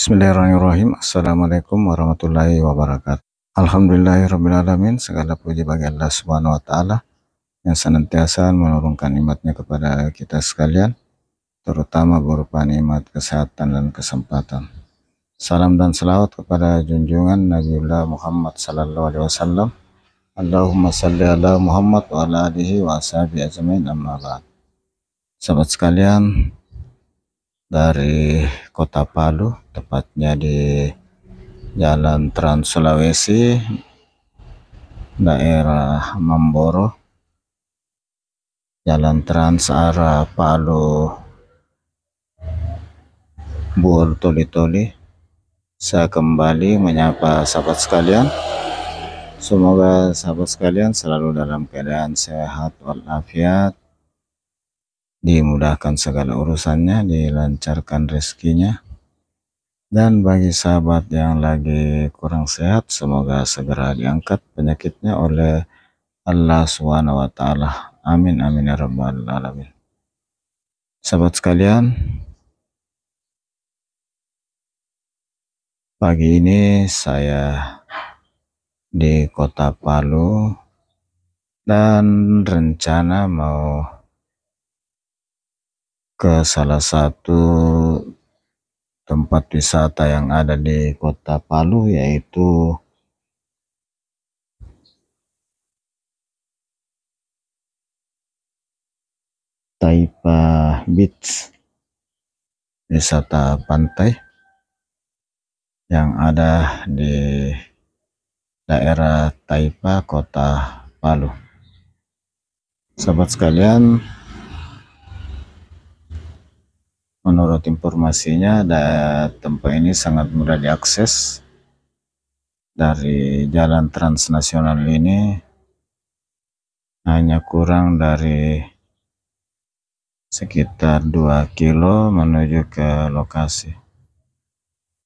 Bismillahirrahmanirrahim. Assalamualaikum warahmatullahi wabarakatuh. Alhamdulillahirrahmanirrahim. Segala puji bagi Allah Subhanahu wa Ta'ala yang senantiasa menurunkan nikmatnya kepada kita sekalian, terutama berupa nikmat kesehatan dan kesempatan. Salam dan salawat kepada junjungan Nabiullah Muhammad sallallahu alaihi wasallam. Allahumma salli ala Muhammad wa ala alihi wa ashabihi ajmain, amma ba'd. Sahabat sekalian, dari Kota Palu, tepatnya di Jalan Trans Sulawesi, daerah Mamboro, Jalan Trans arah Palu Bur Toli-Toli. Saya kembali menyapa sahabat sekalian. Semoga sahabat sekalian selalu dalam keadaan sehat walafiat, dimudahkan segala urusannya, dilancarkan rezekinya. Dan bagi sahabat yang lagi kurang sehat, semoga segera diangkat penyakitnya oleh Allah Subhanahu wa Ta'ala. Amin amin ya rabbal alamin. Sahabat sekalian, pagi ini saya di Kota Palu dan rencana mau ke salah satu tempat wisata yang ada di Kota Palu, yaitu Taipa Beach, wisata pantai yang ada di daerah Taipa, Kota Palu. Sahabat sekalian, menurut informasinya, tempat ini sangat mudah diakses. Dari jalan transnasional ini hanya kurang dari sekitar 2 kilo menuju ke lokasi.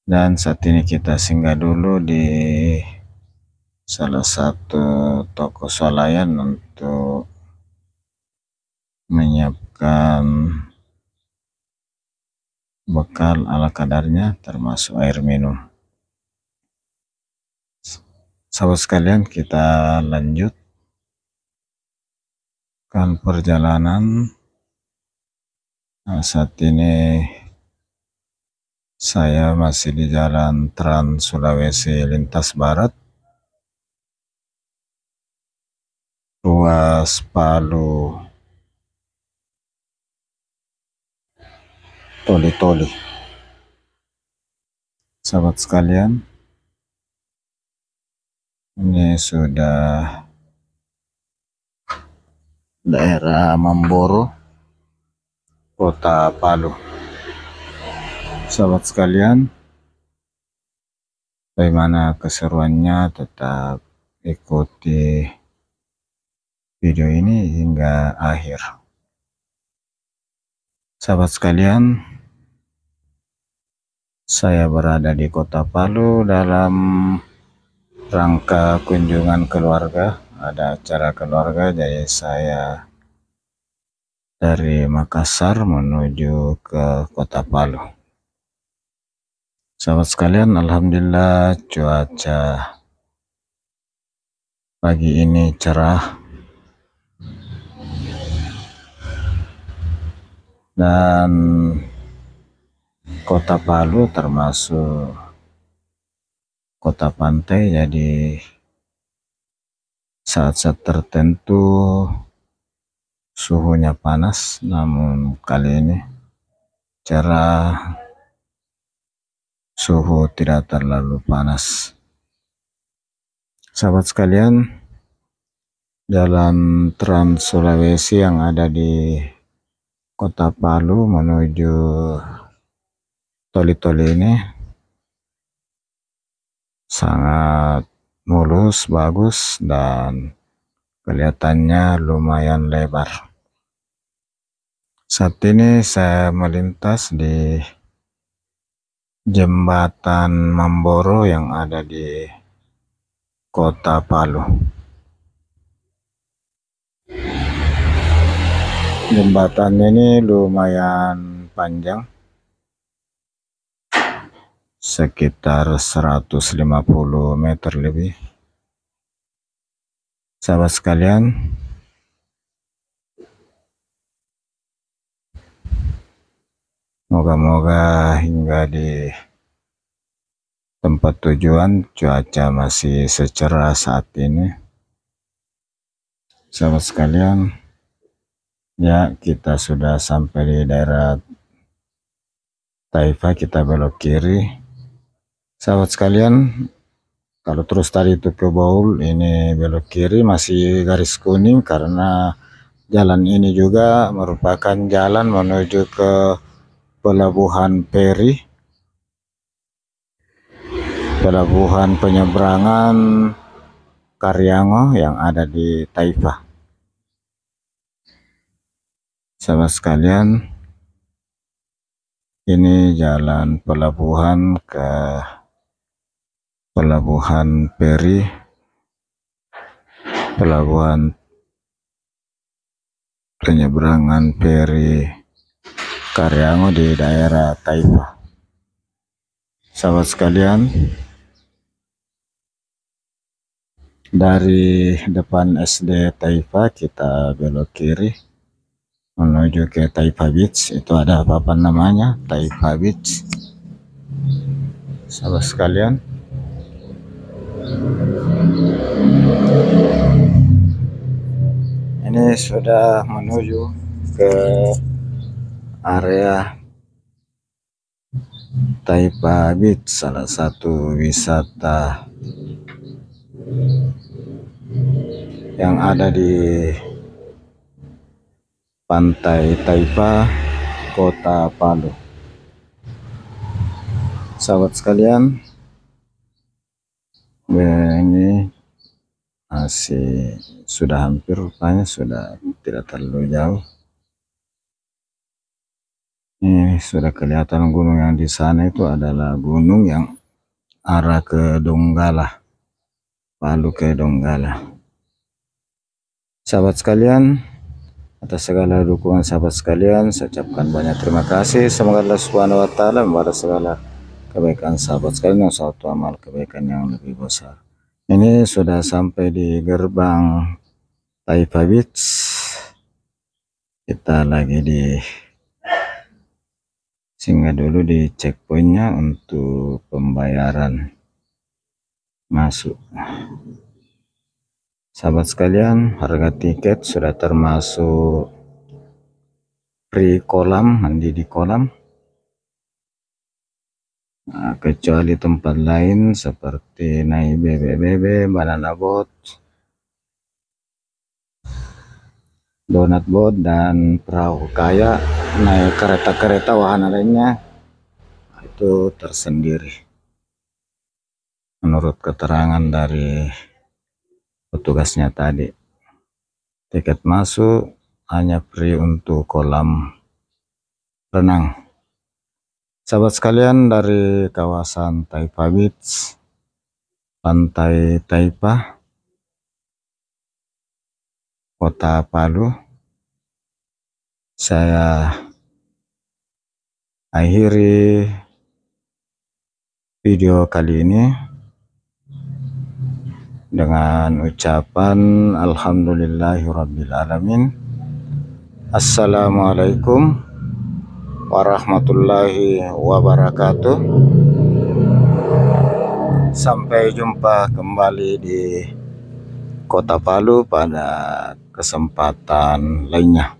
Dan saat ini kita singgah dulu di salah satu toko swalayan untuk menyiapkan bekal ala kadarnya, termasuk air minum. Sahabat sekalian, kita lanjutkan perjalanan. Saat ini saya masih di Jalan Trans Sulawesi lintas barat, ruas Palu Toli-Toli. Sahabat sekalian, ini sudah daerah Mamboro, Kota Palu. Sahabat sekalian, bagaimana keseruannya? Tetap ikuti video ini hingga akhir. Sahabat sekalian, saya berada di Kota Palu dalam rangka kunjungan keluarga. Ada acara keluarga, jadi saya dari Makassar menuju ke Kota Palu. Sahabat sekalian, alhamdulillah cuaca pagi ini cerah dan Kota Palu termasuk kota pantai, jadi saat-saat tertentu suhunya panas, namun kali ini cerah, suhu tidak terlalu panas. Sahabat sekalian, Jalan Trans Sulawesi yang ada di Kota Palu menuju Toli-Toli ini sangat mulus, bagus, dan kelihatannya lumayan lebar. Saat ini saya melintas di Jembatan Mamboro yang ada di Kota Palu. Jembatan ini lumayan panjang, sekitar 150 meter lebih. Sahabat sekalian, moga-moga hingga di tempat tujuan cuaca masih secerah saat ini. Sahabat sekalian, ya, kita sudah sampai di daerah Taifa, kita belok kiri. Sahabat sekalian, kalau terus tadi itu ke Baul, ini belok kiri masih garis kuning karena jalan ini juga merupakan jalan menuju ke pelabuhan feri, pelabuhan penyeberangan Karyango yang ada di Taifa. Sahabat sekalian, ini jalan pelabuhan ke pelabuhan feri, pelabuhan penyeberangan feri Karyango di daerah Taifa. Sahabat sekalian, dari depan SD Taifa kita belok kiri menuju ke Taifa Beach. Itu ada papan namanya Taifa Beach. Sahabat sekalian, ini sudah menuju ke area Taifa Beach, salah satu wisata yang ada di pantai Taifa, Kota Palu. Sahabat sekalian, ini masih sudah hampir, rupanya sudah tidak terlalu jauh. Ini sudah kelihatan gunung yang di sana itu adalah gunung yang arah ke Donggala, Palu ke Donggala. Sahabat sekalian, atas segala dukungan sahabat sekalian, saya ucapkan banyak terima kasih. Semoga Allah Subhanahu wa Ta'ala membalas segala kebaikan sahabat sekalian yang suatu amal kebaikan yang lebih besar. Ini sudah sampai di gerbang Taifa Beach. Kita lagi di singgah dulu di checkpointnya untuk pembayaran masuk. Sahabat sekalian, harga tiket sudah termasuk free kolam, mandi di kolam. Nah, kecuali tempat lain seperti naik bebek, banana boat, donat boat, dan perahu kayak, naik kereta-kereta wahana lainnya, itu tersendiri. Menurut keterangan dari petugasnya tadi, tiket masuk hanya free untuk kolam renang. Sahabat sekalian, dari kawasan Taifa Beach, pantai Taifa, Kota Palu, saya akhiri video kali ini dengan ucapan alhamdulillahirrabbilalamin. Assalamualaikum warahmatullahi wabarakatuh. Sampai jumpa kembali di Kota Palu pada kesempatan lainnya.